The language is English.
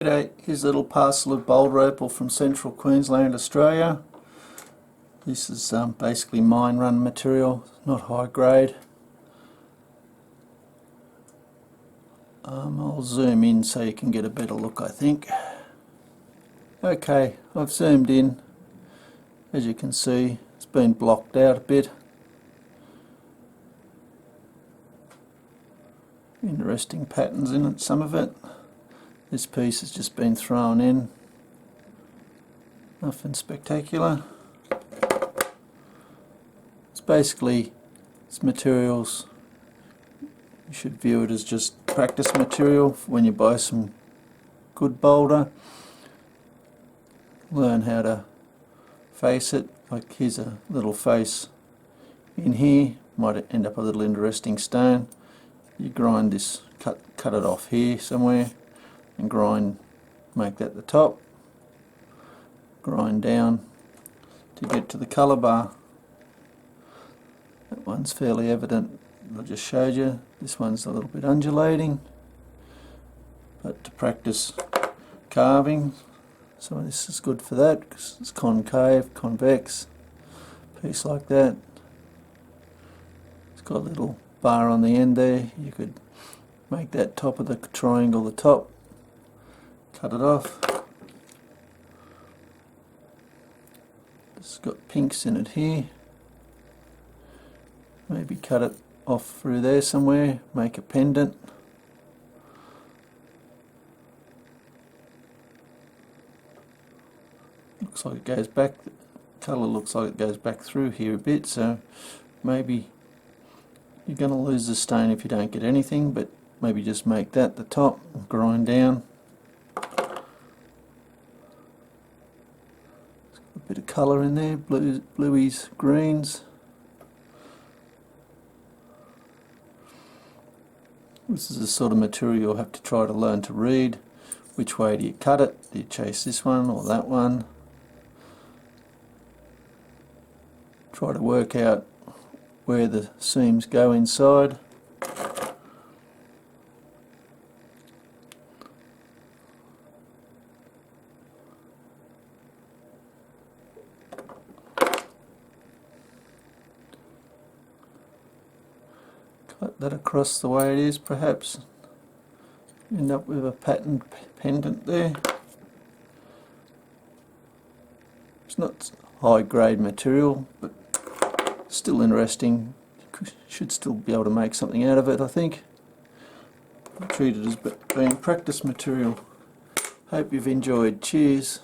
G'day, here's a little parcel of Boulder Opal from central Queensland, Australia. This is basically mine run material, not high grade. I'll zoom in so you can get a better look, I think. Okay, I've zoomed in. As you can see, it's been blocked out a bit. Interesting patterns in it, some of it. This piece has just been thrown in. Nothing spectacular. It's basically, it's materials. You should view it as just practice material when you buy some good boulder. Learn how to face it. Like here's a little face in here. Might end up a little interesting stone. You grind this, cut it off here somewhere, and grind, make that the top. Grind down to get to the colour bar. That one's fairly evident. I just showed you. This one's a little bit undulating, but to practice carving, so this is good for that because it's concave, convex, piece like that. It's got a little bar on the end there. You could make that top of the triangle the top, cut it off. It's got pinks in it here. Maybe cut it off through there somewhere, make a pendant. Looks like it goes back, the colour looks like it goes back through here a bit, so maybe you're going to lose the stone if you don't get anything, but maybe just make that the top, grind down. It's got a bit of colour in there, blueies, greens. This is the sort of material you'll have to try to learn to read. Which way do you cut it? Do you chase this one or that one? Try to work out where the seams go inside. Cut that across the way it is, perhaps. End up with a patterned pendant there. It's not high grade material, but still interesting. Should still be able to make something out of it, I think. I'll treat it as being practice material. Hope you've enjoyed. Cheers.